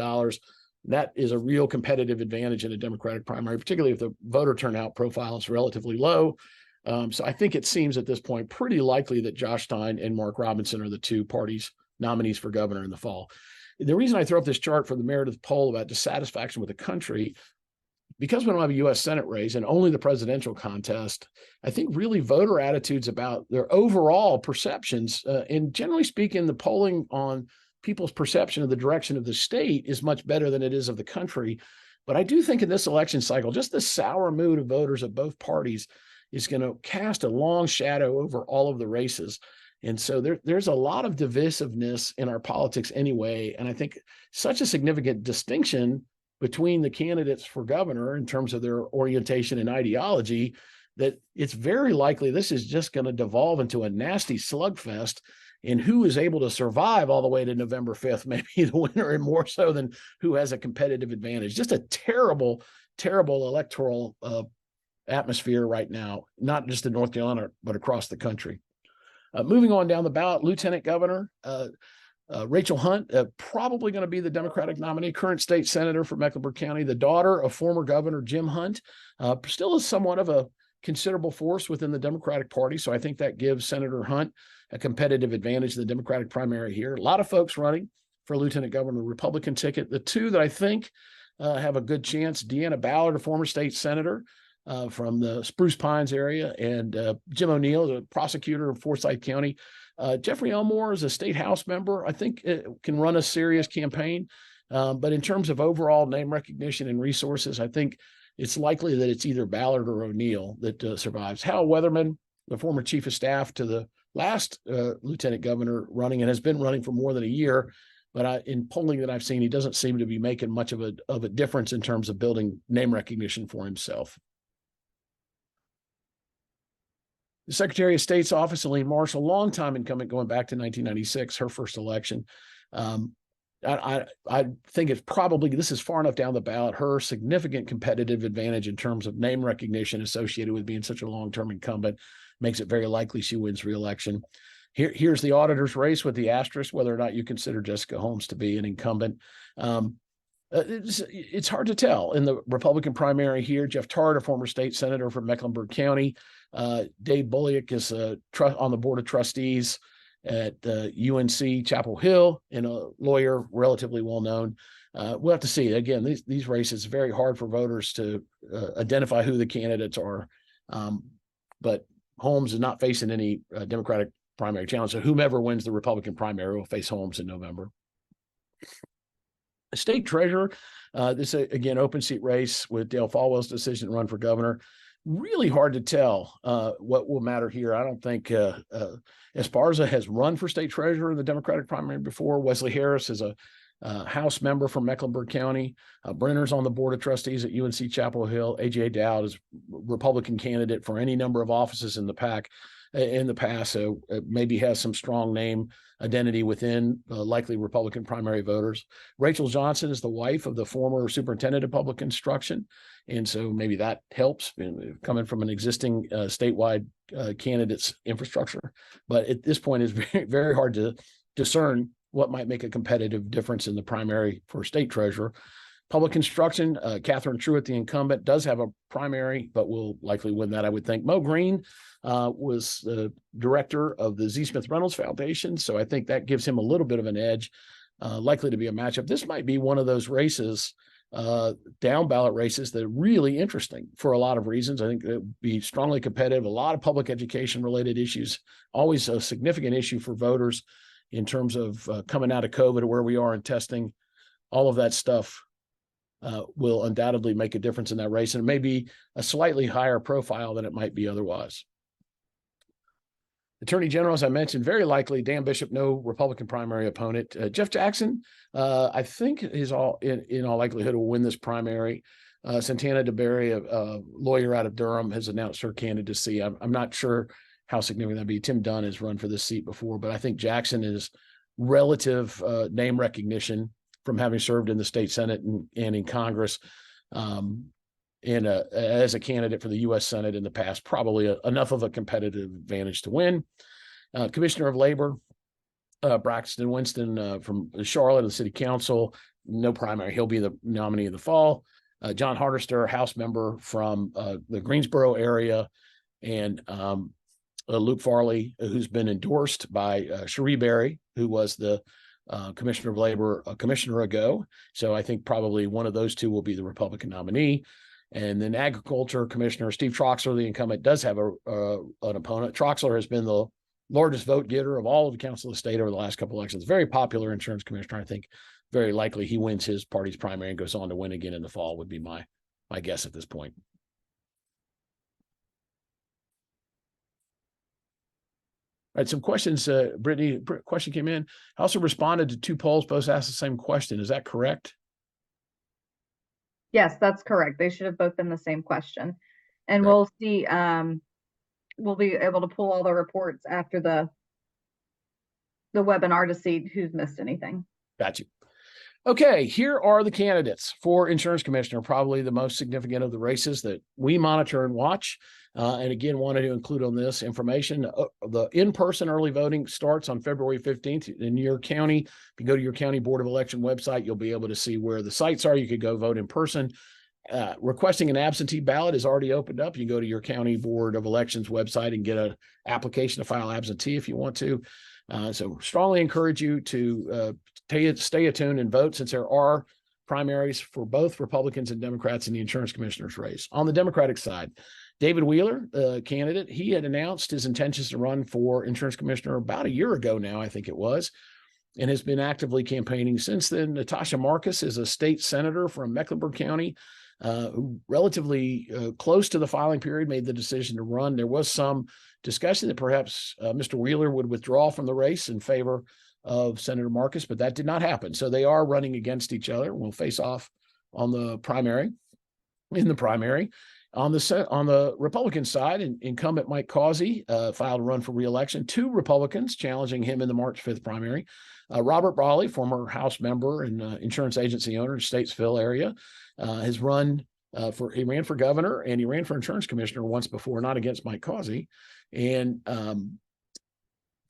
That is a real competitive advantage in a Democratic primary, particularly if the voter turnout profile is relatively low. So I think it seems at this point pretty likely that Josh Stein and Mark Robinson are the two parties' nominees for governor in the fall. The reason I throw up this chart for the Meredith poll about dissatisfaction with the country, because we don't have a U.S. Senate race and only the presidential contest, I think really voter attitudes about their overall perceptions, and generally speaking, the polling on people's perception of the direction of the state is much better than it is of the country. But I do think in this election cycle, just the sour mood of voters of both parties is going to cast a long shadow over all of the races. And so there's a lot of divisiveness in our politics anyway. And I think such a significant distinction between the candidates for governor in terms of their orientation and ideology that it's very likely this is just going to devolve into a nasty slugfest. And who is able to survive all the way to November 5th, maybe the winner, and more so than who has a competitive advantage. Just a terrible, terrible electoral atmosphere right now, not just in North Carolina, but across the country. Moving on down the ballot, Lieutenant Governor Rachel Hunt, probably going to be the Democratic nominee, current state senator for Mecklenburg County, the daughter of former Governor Jim Hunt, still is somewhat of a considerable force within the Democratic Party. So I think that gives Senator Hunt a competitive advantage in the Democratic primary here. A lot of folks running for Lieutenant Governor, Republican ticket. The two that I think have a good chance, Deanna Ballard, a former state senator, from the Spruce Pines area, and Jim O'Neill, the prosecutor of Forsyth County. Jeffrey Elmore is a state house member. I think it can run a serious campaign. But in terms of overall name recognition and resources, I think it's likely that it's either Ballard or O'Neill that survives. Hal Weatherman, the former chief of staff to the last lieutenant governor running, and has been running for more than a year. But in polling that I've seen, he doesn't seem to be making much of a difference in terms of building name recognition for himself. The Secretary of State's office, Elaine Marshall, longtime incumbent going back to 1996, her first election. I think it's probably, this is far enough down the ballot, her significant competitive advantage in terms of name recognition associated with being such a long-term incumbent makes it very likely she wins re-election. Here's the auditor's race with the asterisk, whether or not you consider Jessica Holmes to be an incumbent. It's hard to tell. In the Republican primary here, Jeff Tart, a former state senator from Mecklenburg County, Dave Bullock is on the board of trustees at UNC Chapel Hill, and a lawyer relatively well known. We'll have to see. Again, these races, very hard for voters to identify who the candidates are. But Holmes is not facing any Democratic primary challenge. So whomever wins the Republican primary will face Holmes in November. State treasurer, this again open seat race with Dale Folwell's decision to run for governor. Really hard to tell what will matter here. I don't think Esparza has run for state treasurer in the Democratic primary before. Wesley Harris is a House member from Mecklenburg County. Brenner's on the board of trustees at UNC Chapel Hill. A.J. Dowd is Republican candidate for any number of offices in the past, so maybe has some strong name identity within likely Republican primary voters. Rachel Johnson is the wife of the former superintendent of public instruction, and so maybe that helps coming from an existing statewide candidate's infrastructure. But at this point, it's very, very hard to discern what might make a competitive difference in the primary for state treasurer. Public instruction, Catherine Truitt, the incumbent, does have a primary, but will likely win that, I would think. Mo Green was the director of the Z. Smith Reynolds Foundation, so I think that gives him a little bit of an edge, likely to be a matchup. This might be one of those races, down ballot races, that are really interesting for a lot of reasons. I think it would be strongly competitive, a lot of public education related issues, always a significant issue for voters in terms of coming out of COVID, where we are in testing. All of that stuff will undoubtedly make a difference in that race, and it may be a slightly higher profile than it might be otherwise. Attorney General, as I mentioned, very likely Dan Bishop, no Republican primary opponent. Jeff Jackson, I think is in all likelihood will win this primary. Santana DeBerry, a lawyer out of Durham, has announced her candidacy. I'm not sure how significant that'd be. Tim Dunn has run for this seat before, but I think Jackson is relative name recognition from having served in the state Senate and in Congress, as a candidate for the U.S. Senate in the past, probably enough of a competitive advantage to win. Commissioner of Labor, Braxton Winston from Charlotte, the City Council, no primary. He'll be the nominee in the fall. John Hardister, House member from the Greensboro area, and Luke Farley, who's been endorsed by Cherie Berry, who was the Commissioner of Labor a commissioner ago. So I think probably one of those two will be the Republican nominee. And then Agriculture Commissioner Steve Troxler, the incumbent, does have an opponent. Troxler has been the largest vote getter of all of the Council of the State over the last couple of elections. Very popular insurance commissioner. I think very likely he wins his party's primary and goes on to win again in the fall, would be my guess at this point. All right, some questions. Brittany, question came in. I also responded to two polls, both asked the same question. Is that correct? Yes, that's correct. They should have both been the same question. And Right. we'll see, we'll be able to pull all the reports after the webinar to see who's missed anything. Got you. Okay, here are the candidates for insurance commissioner, probably the most significant of the races that we monitor and watch. And again, wanted to include on this information. The in-person early voting starts on February 15th in your county. If you go to your county board of election website, you'll be able to see where the sites are. You could go vote in person. Requesting an absentee ballot is already opened up. You can go to your county board of elections website and get an application to file absentee if you want to. So strongly encourage you to stay attuned and vote, since there are primaries for both Republicans and Democrats in the insurance commissioner's race. On the Democratic side, David Wheeler, candidate, he had announced his intentions to run for insurance commissioner about a year ago now, I think it was, and has been actively campaigning since then. Natasha Marcus is a state senator from Mecklenburg County, who relatively close to the filing period made the decision to run. There was some discussion that perhaps Mr. Wheeler would withdraw from the race in favor of Senator Marcus, but that did not happen. So they are running against each other. We'll face off on the primary. On the Republican side, incumbent Mike Causey filed a run for re-election. Two Republicans challenging him in the March 5th primary. Robert Brawley, former House member and insurance agency owner in Statesville area, has run he ran for governor and he ran for insurance commissioner once before, not against Mike Causey. And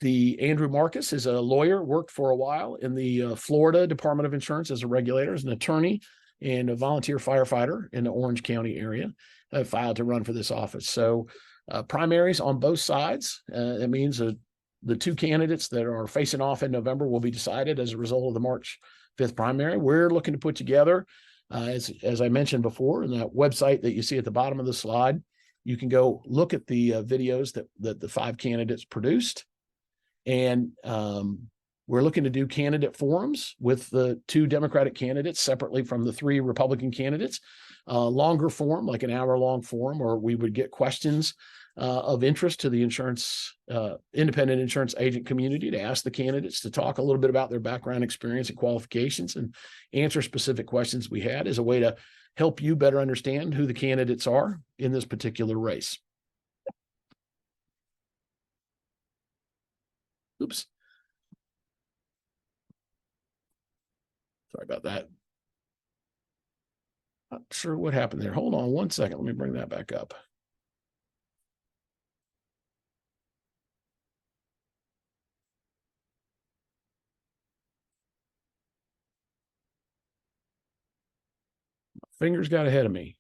the Andrew Marcus is a lawyer, worked for a while in the Florida Department of Insurance as a regulator, as an attorney and a volunteer firefighter in the Orange County area, filed to run for this office. So primaries on both sides. It means the two candidates that are facing off in November will be decided as a result of the March 5th primary. We're looking to put together, as I mentioned before, in that website that you see at the bottom of the slide, you can go look at the videos that the five candidates produced. And we're looking to do candidate forums with the two Democratic candidates separately from the three Republican candidates. longer form, like an hour-long form, or we would get questions of interest to the independent insurance agent community to ask the candidates to talk a little bit about their background, experience, and qualifications, and answer specific questions we had as a way to help you better understand who the candidates are in this particular race. Oops. Sorry about that. Not sure what happened there. Hold on one second. Let me bring that back up. My fingers got ahead of me.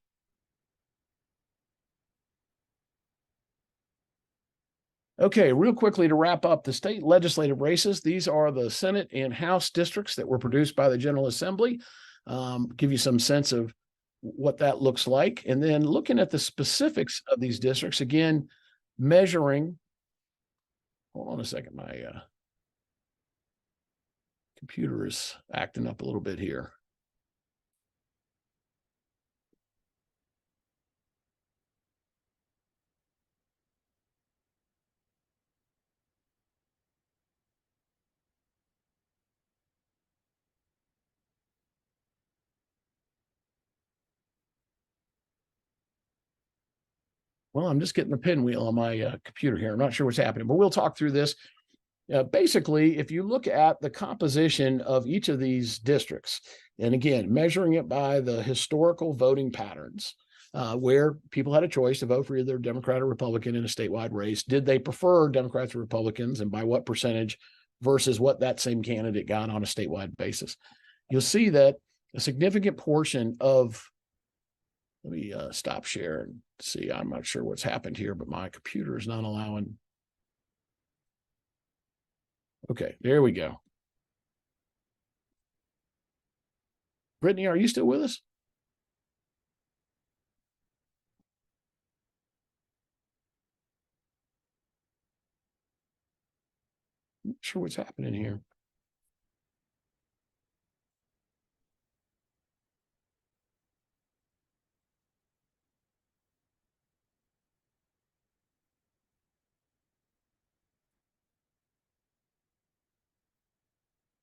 Okay, real quickly to wrap up the state legislative races. These are the Senate and House districts that were produced by the General Assembly. Give you some sense of what that looks like. And then looking at the specifics of these districts, again, measuring. Hold on a second. My computer is acting up a little bit here. Well, I'm just getting the pinwheel on my computer here. I'm not sure what's happening, but we'll talk through this. Basically, if you look at the composition of each of these districts, and again, measuring it by the historical voting patterns, where people had a choice to vote for either Democrat or Republican in a statewide race, did they prefer Democrats or Republicans, and by what percentage versus what that same candidate got on a statewide basis? You'll see that a significant portion of, let me stop share and see. I'm not sure what's happened here, but my computer is not allowing. Okay, there we go. Brittany, are you still with us? I'm not sure what's happening here.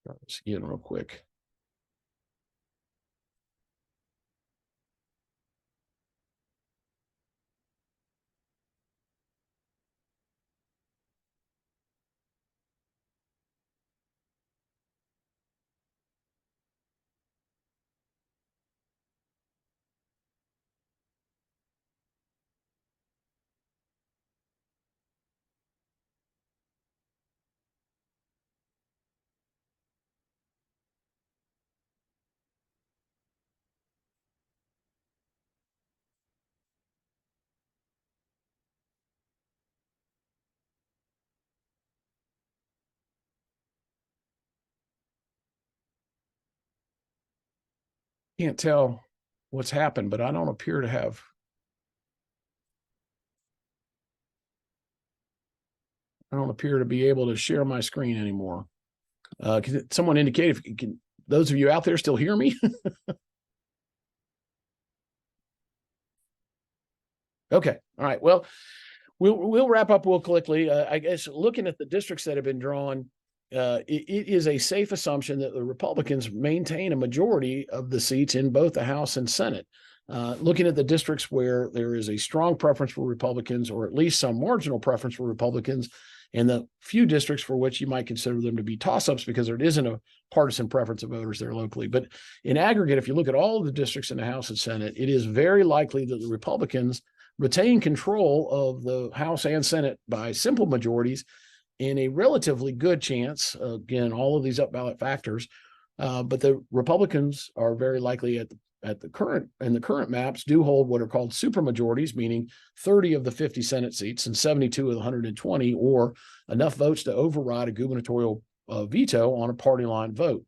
Try this again real quick. Can't tell what's happened, but I don't appear to have. I don't appear to be able to share my screen anymore. Can someone indicate if can those of you out there still hear me? Okay. All right. Well, we'll wrap up real quickly. I guess looking at the districts that have been drawn, it is a safe assumption that the Republicans maintain a majority of the seats in both the House and Senate. Looking at the districts where there is a strong preference for Republicans, or at least some marginal preference for Republicans, and the few districts for which you might consider them to be toss-ups because there isn't a partisan preference of voters there locally. But in aggregate, if you look at all of the districts in the House and Senate, it is very likely that the Republicans retain control of the House and Senate by simple majorities in a relatively good chance. Again, all of these up ballot factors, but the Republicans are very likely at the current maps do hold what are called supermajorities, meaning 30 of the 50 Senate seats and 72 of the 120, or enough votes to override a gubernatorial veto on a party line vote.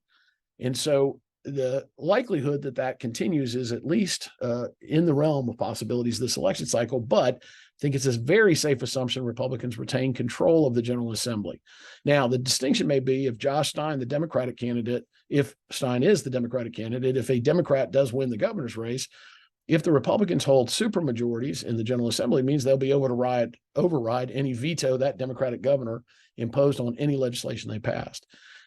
And so the likelihood that that continues is at least in the realm of possibilities this election cycle, but I think it's a very safe assumption Republicans retain control of the General Assembly. Now, the distinction may be if Josh Stein, the Democratic candidate, if Stein is the Democratic candidate, if a Democrat does win the governor's race, If the Republicans hold supermajorities in the General Assembly, it means they'll be able to override any veto that Democratic governor imposed on any legislation they passed.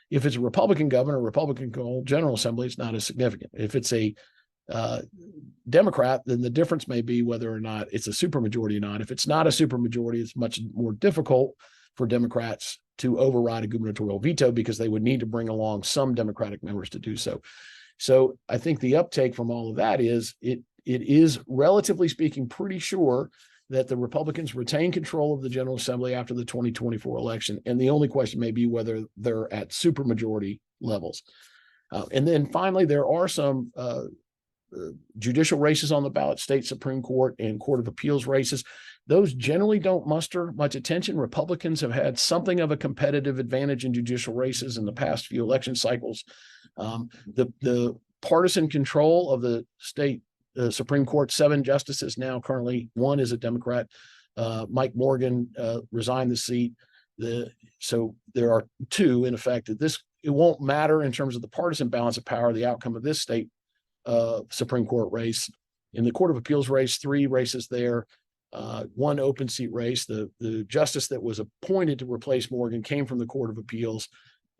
If it's a Republican governor, Republican-controlled General Assembly, it's not as significant. If it's a Democrat, then the difference may be whether or not it's a supermajority or not. If it's not a supermajority, it's much more difficult for Democrats to override a gubernatorial veto because they would need to bring along some Democratic members to do so. So I think the uptake from all of that is it is, relatively speaking, pretty sure that the Republicans retain control of the General Assembly after the 2024 election. And the only question may be whether they're at supermajority levels. And then finally, there are some judicial races on the ballot, state Supreme Court and Court of Appeals races. Those generally don't muster much attention. Republicans have had something of a competitive advantage in judicial races in the past few election cycles. The partisan control of the state Supreme Court, 7 justices now, currently 1 is a Democrat. Mike Morgan resigned the seat. So there are 2 in effect. It won't matter in terms of the partisan balance of power, the outcome of this state Supreme Court race. In the Court of Appeals race, 3 races there, 1 open seat race. The justice that was appointed to replace Morgan came from the Court of Appeals.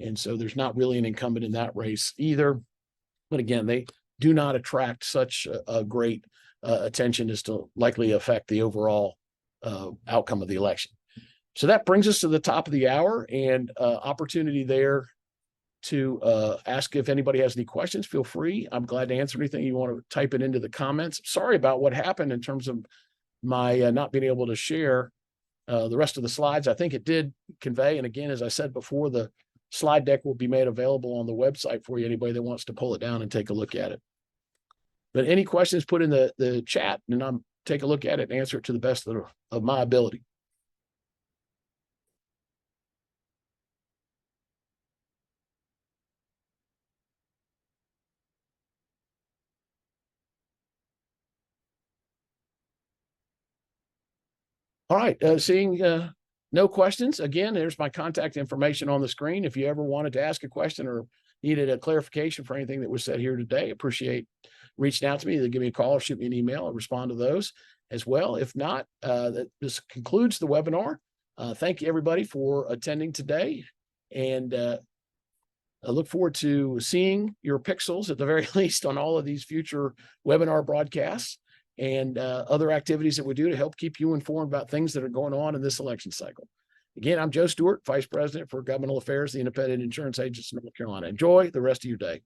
And so there's not really an incumbent in that race either. But again, they do not attract such a great attention as to likely affect the overall outcome of the election. So that brings us to the top of the hour, and opportunity there to ask if anybody has any questions. Feel free. I'm glad to answer anything you want to type it into the comments. Sorry about what happened in terms of my not being able to share the rest of the slides. I think it did convey. And again, as I said before, the slide deck will be made available on the website for you, anybody that wants to pull it down and take a look at it. But any questions, put in the chat, and I'll take a look at it and answer it to the best of my ability. All right, seeing no questions, again, there's my contact information on the screen. If you ever wanted to ask a question or needed a clarification for anything that was said here today, appreciate reaching out to me. Either give me a call or shoot me an email. I'll respond to those as well. If not, this concludes the webinar. Thank you, everybody, for attending today. And I look forward to seeing your pixels, at the very least, on all of these future webinar broadcasts and other activities that we do to help keep you informed about things that are going on in this election cycle. Again, I'm Joe Stewart, Vice President for Governmental Affairs, the Independent Insurance Agents of North Carolina. Enjoy the rest of your day.